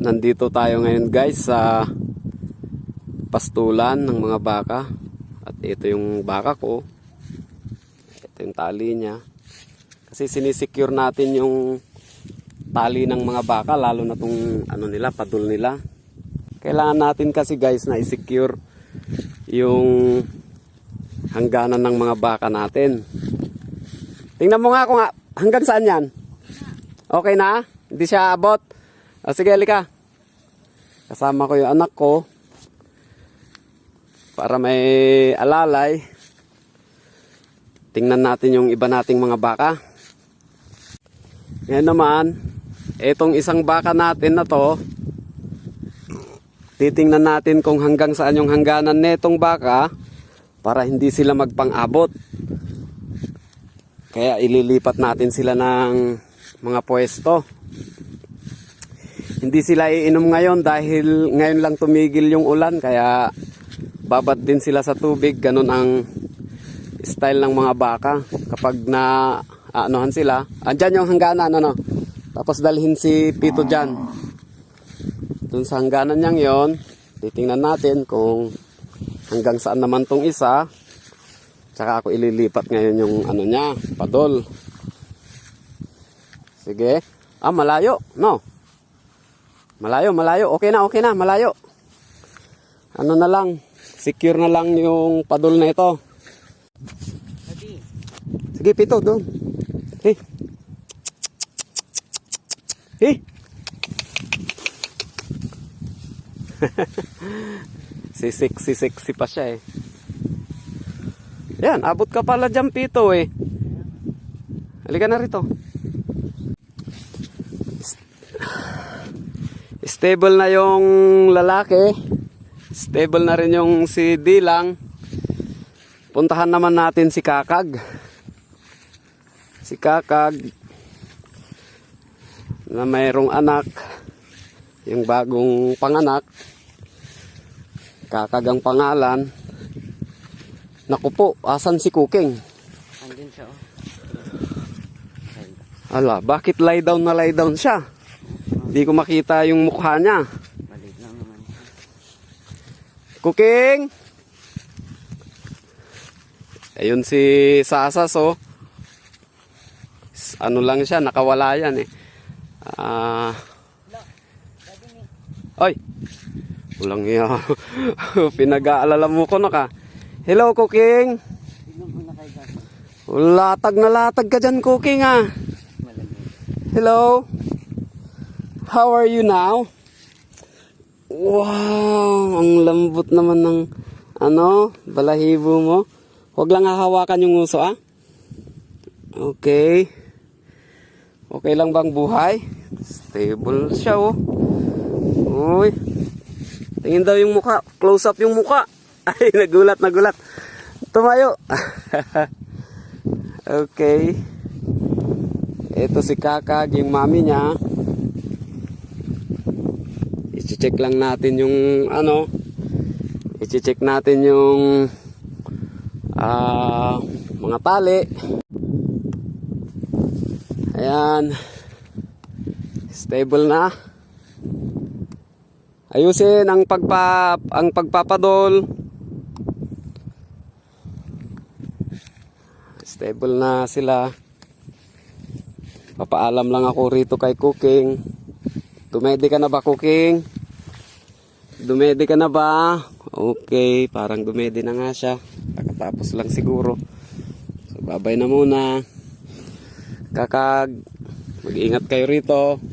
Nandito tayo ngayon guys sa pastulan ng mga baka. At ito yung baka ko. Ito yung tali niya. Kasi sinisecure natin yung tali ng mga baka, lalo na tong nila, padol nila. Kailangan natin kasi guys na i-secure yung hangganan ng mga baka natin. Tingnan mo nga kung hanggang saan yan. Okay na? Hindi siya abot. O sige, halika. Kasama ko yung anak ko para may alalay. Tingnan natin yung iba nating mga baka. Ngayon naman, itong isang baka natin na to, titingnan natin kung hanggang saan yung hangganan netong baka para hindi sila magpang-abot. Kaya ililipat natin sila ng mga pwesto. Hindi sila iinom ngayon dahil ngayon lang tumigil yung ulan, kaya babad din sila sa tubig. Ganun ang style ng mga baka kapag na anuhan sila. Andyan yung hangganan, tapos dalhin si Pito dyan dun sa hangganan niyang yon. Titingnan natin kung hanggang saan naman tong isa, tsaka ako ililipat ngayon yung niya, padol. Sige. Malayo, no? Malayo. Okay na, malayo. Na lang, secure na lang yung padol na ito. Sige, Pito, doon. Hey. Sexy pa siya eh. Yan, abot ka pala dyan, Pito eh. Halika na rito. Stable na yung lalaki. Stable na rin yung si Dilang. Puntahan naman natin si Kakag. Si Kakag na mayroong anak. Yung bagong panganak. Kakag ang pangalan. Naku po, asan si Cooking? Andun siya. Ala, bakit lie down siya? Hindi ko makita yung mukha niya. Maliit lang naman. Cooking! Ayun si Sasas, oh. Ano lang siya, nakawala yan eh. Ay! Walang iya. Pinag-aalala mo ko na ka. Hello, Cooking! Latag na latag ka dyan, Cooking, ah. Hello? How are you now? Wow! Ang lambot naman ng balahibo mo. Huwag lang hahawakan yung uso, ah. Okay. Okay lang bang buhay? Stable siya, oh. Uy. Tingin daw yung mukha. Close up yung mukha. Ay, nagulat. Tumayo. Okay. Ito si Kakag, yung mami niya. I-check lang natin yung i-check natin yung mga tali. Ayan. Stable na. Ayusin ang pagpapadol. Stable na sila. Papaalam lang ako rito kay Cooking. Dumedi ka na ba, Cooking? Dumedi ka na ba? Okay, parang dumedi na nga siya. Kakatapos lang siguro. So, babay na muna. Kakag, mag-ingat kayo rito.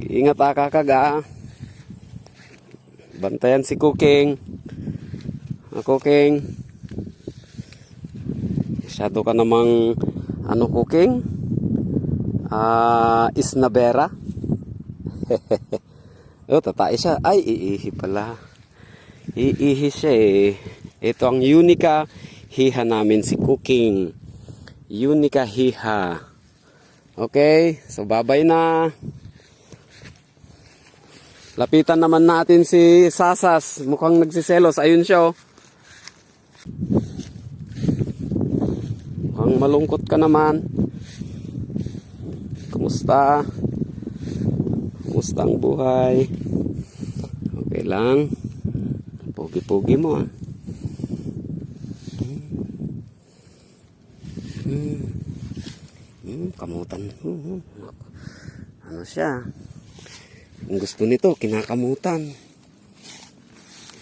Ingat Kakag, ah. Bantayan si Cooking. Cooking. Masyado ka namang Cooking? Isnabera. Tatay siya. Ay, iihi pala. Iihi siya eh. Ito ang Unica hiha namin, si Cooking. Unica hiha. Okay, so babay na. Lapitan naman natin si Sasas. Mukhang nagsiselos. Ayun siya, oh. Mukhang malungkot ka naman. Kumusta? Kumusta ang buhay? Okay lang? Pugi-pugi mo ah. Kamutan. Ano siya? Ang gusto nito, kinakamutan.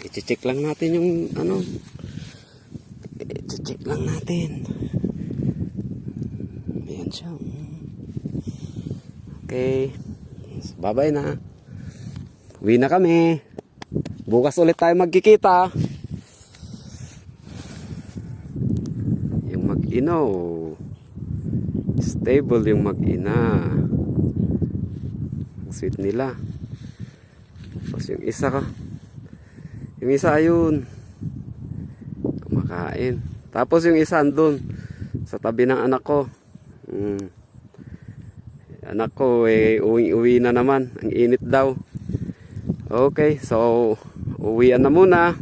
I-check lang natin yung ano. I-check lang natin. Ayan siya. Okay. Bye-bye na. Uwi na kami. Bukas ulit tayo magkikita. Yung mag-ino. Stable yung mag-ina. Ang sweet nila. Tapos yung isa ka. Yung isa ayun. Kumakain. Tapos yung isa andun. Sa tabi ng anak ko. Anak ko uwi na naman. Ang init daw. Okay, so uwian na muna.